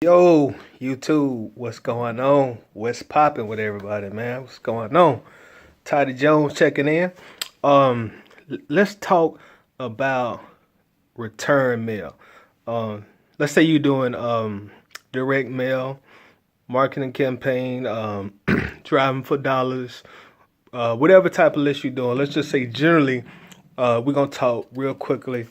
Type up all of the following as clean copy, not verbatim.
Yo, YouTube, what's going on? What's popping with everybody, man? What's going on? Toddy Jones checking in. Let's talk about return mail. Let's say you're doing direct mail, marketing campaign, driving for dollars, whatever type of list you're doing. Let's just say generally, we're gonna talk real quickly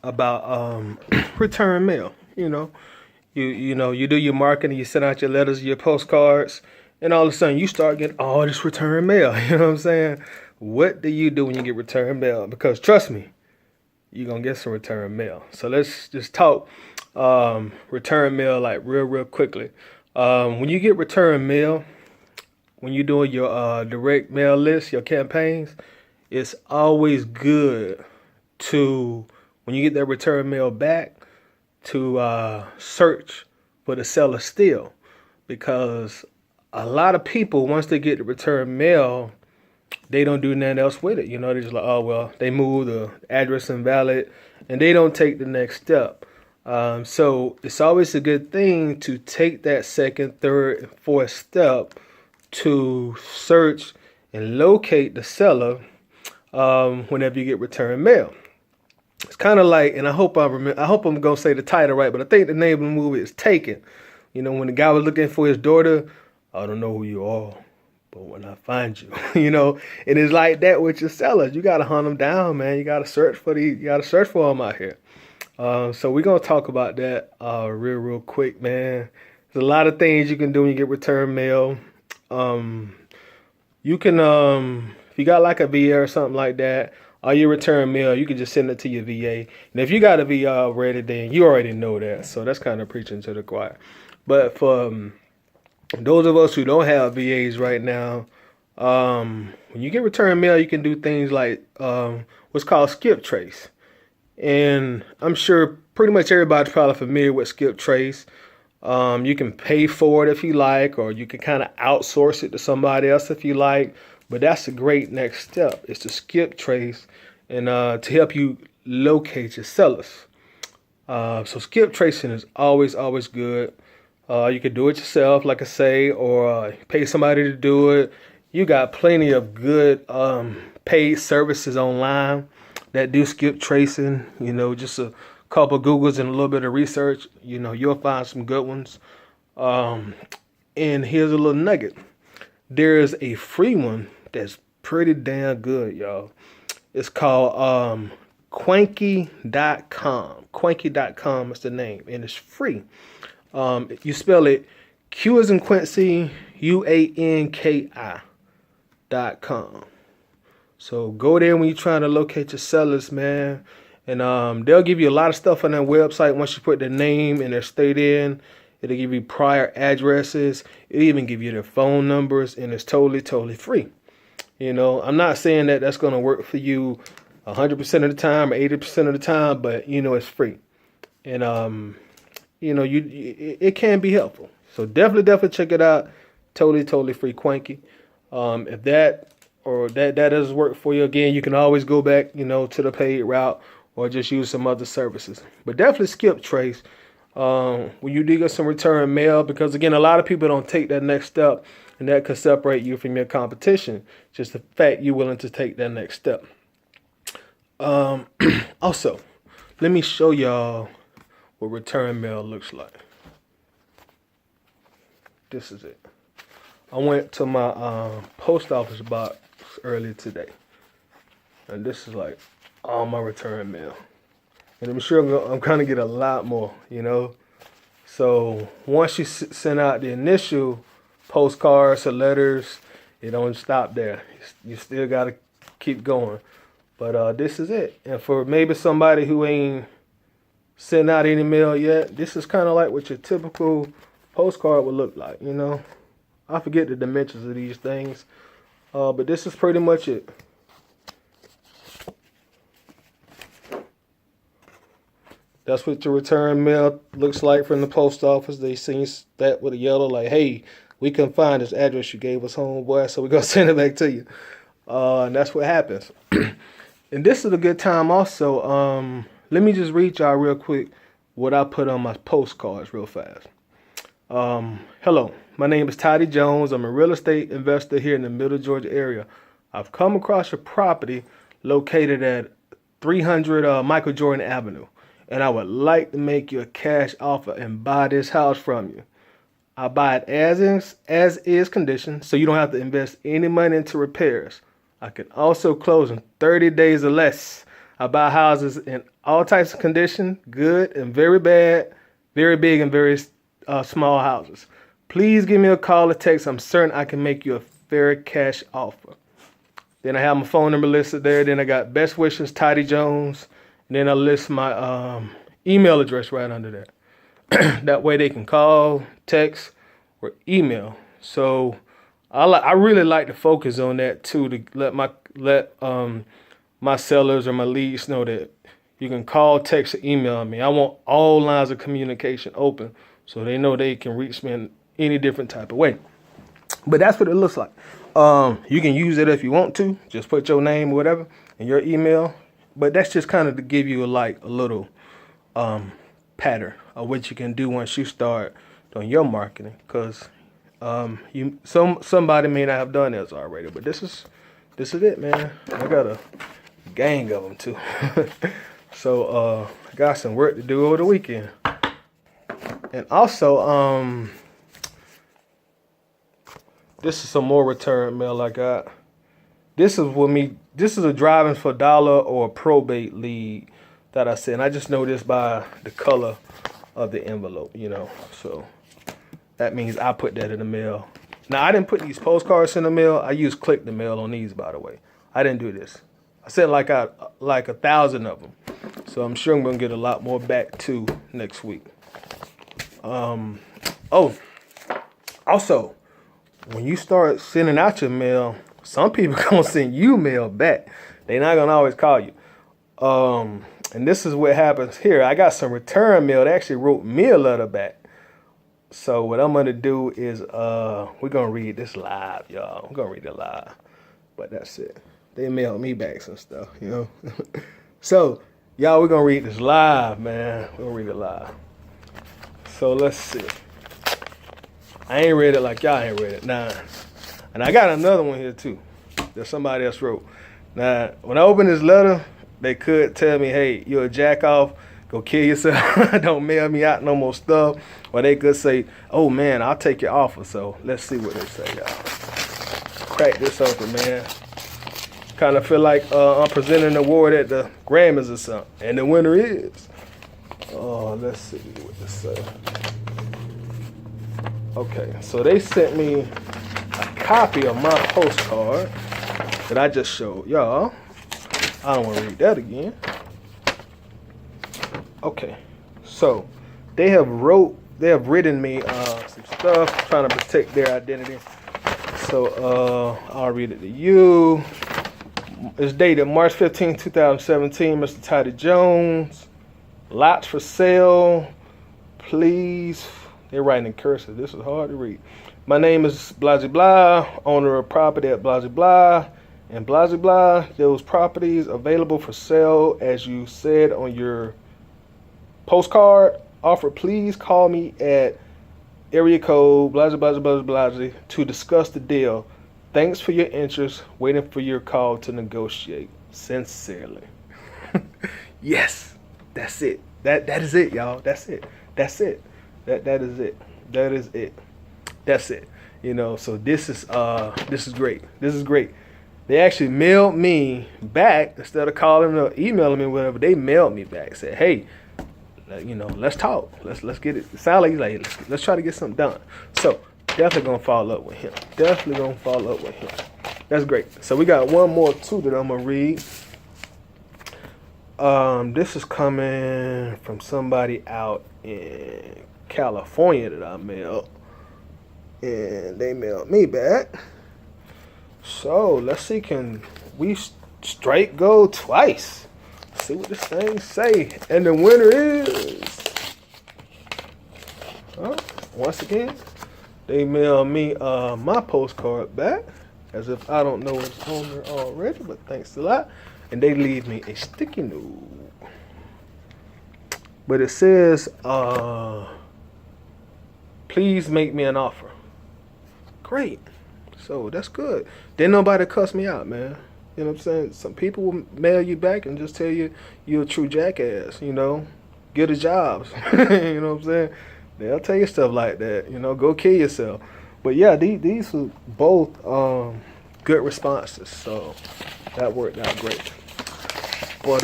about return mail. You do your marketing, you send out your letters, your postcards, and all of a sudden you start getting all this return mail. You know what I'm saying? What do you do when you get return mail? Because trust me, you're gonna get some return mail. So let's just talk return mail like real quickly. When you get return mail, when you're doing your direct mail list, your campaigns, it's always good to, when you get that return mail back, to search for the seller still, because a lot of people, once they get the return mail, they don't do nothing else with it. They're just like, oh well, they move the address invalid, and they don't take the next step. So it's always a good thing to take that second, third, and fourth step to search and locate the seller whenever you get return mail. It's kind of like, and I hope I'm gonna say the title right, but I think the name of the movie is Taken. When the guy was looking for his daughter, I don't know who you are, but when I find you, and it's like that with your sellers. You gotta hunt them down, man. You gotta search for them out here. So we're gonna talk about that real quick, man. There's a lot of things you can do when you get return mail. You can, if you got like a VA or something like that, all your return mail, you can just send it to your VA. And if you got a VA already, then you already know that. So that's kind of preaching to the choir. But for those of us who don't have VAs right now, when you get return mail, you can do things like what's called skip trace. And I'm sure pretty much everybody's probably familiar with skip trace. You can pay for it if you like, or you can kind of outsource it to somebody else if you like. But that's a great next step, is to skip trace and to help you locate your sellers. So skip tracing is always good. You can do it yourself, like I say, or pay somebody to do it. You got plenty of good paid services online that do skip tracing. Just a couple of Googles and a little bit of research, you'll find some good ones. And here's a little nugget. There's a free one that's pretty damn good, y'all. It's called Quanky.com. Quanky.com is the name, and it's free. You spell it Q as in Quincy, UANKI.com. So go there when you're trying to locate your sellers, man. And they'll give you a lot of stuff on their website. Once you put their name and their state in, it'll give you prior addresses. It'll even give you their phone numbers, and it's totally free. I'm not saying that that's going to work for you 100% of the time or 80% of the time, but it's free. And it can be helpful. So definitely check it out. Totally free, Quanky. If that doesn't work for you, again, you can always go back, to the paid route or just use some other services. But definitely skip trace when you do get some return mail, because again, a lot of people don't take that next step, and that could separate you from your competition. Just the fact you're willing to take that next step. Also, let me show y'all what return mail looks like. This is it. I went to my post office box earlier today, and this is like all my return mail. And I'm sure I'm going to get a lot more, So once you send out the initial postcards or letters, it don't stop there. You still got to keep going. But this is it. And for maybe somebody who ain't sent out any mail yet, this is kind of like what your typical postcard would look like, I forget the dimensions of these things. But this is pretty much it. That's what your return mail looks like from the post office. They send that with a yellow, like, hey, we couldn't find this address you gave us, homeboy, so we're going to send it back to you. And that's what happens. And this is a good time also. Let me just read y'all real quick what I put on my postcards real fast. Hello, my name is Toddy Jones. I'm a real estate investor here in the Middle Georgia area. I've come across your property located at 300 Michael Jordan Avenue, and I would like to make you a cash offer and buy this house from you. I buy it as is condition, so you don't have to invest any money into repairs. I can also close in 30 days or less. I buy houses in all types of condition, good and very bad, very big and very small houses. Please give me a call or text. I'm certain I can make you a fair cash offer. Then I have my phone number listed there. Then I got best wishes, Toddy Jones. And then I list my email address right under there. That way they can call, text, or email. So I really like to focus on that too, to let my sellers or my leads know that you can call, text, or email me. I want all lines of communication open so they know they can reach me in any different type of way. But that's what it looks like. You can use it if you want to. Just put your name or whatever and your email. But that's just kind of to give you a little pattern of what you can do once you start doing your marketing. Because somebody may not have done this already, but this is it, man. I got a gang of them too. So I got some work to do over the weekend. And also, this is some more return mail I got. This is a driving for dollar or a probate lead that I sent. I just know this by the color of the envelope, So that means I put that in the mail. Now, I didn't put these postcards in the mail. I used Click the Mail on these, by the way. I didn't do this. I sent like 1,000 of them. So I'm sure I'm going to get a lot more back too next week. Also, when you start sending out your mail, some people gonna send you mail back. They're not gonna always call you. And this is what happens here. I got some return mail. They actually wrote me a letter back. So what I'm gonna do is we're gonna read this live, y'all. We're gonna read it live. But that's it. They mailed me back some stuff, So y'all, we're gonna read this live, man. We're gonna read it live. So let's see. I ain't read it like y'all ain't read it. Nah. And I got another one here too that somebody else wrote. Now, when I open this letter, they could tell me, hey, you're a jack off, go kill yourself, don't mail me out no more stuff. Or they could say, oh man, I'll take your offer. So let's see what they say, y'all. Crack this open, man. Kind of feel like I'm presenting an award at the Grammys or something. And the winner is. Oh, let's see what this says. Okay, so they sent me a copy of my postcard that I just showed y'all. I don't want to read that again. Okay, so they have written me some stuff trying to protect their identity. So I'll read it to you. It's dated March 15, 2017. Mr. Toddy Jones. Lots for sale. Please. They're writing in cursive. This is hard to read. My name is blah, blah, blah, owner of property at blah, blah, blah, and blah, blah, blah. Those properties available for sale, as you said on your postcard offer. Please call me at area code blah, blah, blah, blah, blah, blah, to discuss the deal. Thanks for your interest. Waiting for your call to negotiate. Sincerely. Yes, that's it. That is it, y'all. That's it. That's it. That is it. That is it. That's it. So this is great. This is great. They actually mailed me back instead of calling or emailing me, whatever. They mailed me back. Said, hey, let's talk. Let's get it. It sounds like let's try to get something done. So definitely gonna follow up with him. Definitely gonna follow up with him. That's great. So we got one more too that I'm gonna read. This is coming from somebody out in California that I mailed, and they mailed me back. So let's see, can we straight go twice? See what this thing say. And the winner is, once again, they mailed me my postcard back, as if I don't know its owner already, but thanks a lot. And they leave me a sticky note. But it says, please make me an offer. Great. So that's good. Then nobody cuss me out, man. You know what I'm saying? Some people will mail you back and just tell you you're a true jackass, you know. Get a job. You know what I'm saying? They'll tell you stuff like that, you know, go kill yourself. But yeah, these were both good responses. So that worked out great. But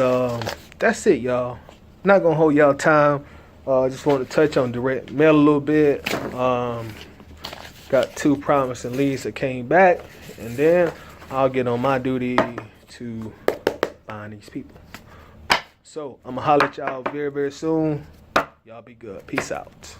that's it, y'all. Not gonna hold y'all time. Just want to touch on direct mail a little bit. Got 2 promising leads that came back, and then I'll get on my duty to find these people. So I'm gonna holler at y'all very, very soon. Y'all be good. Peace out.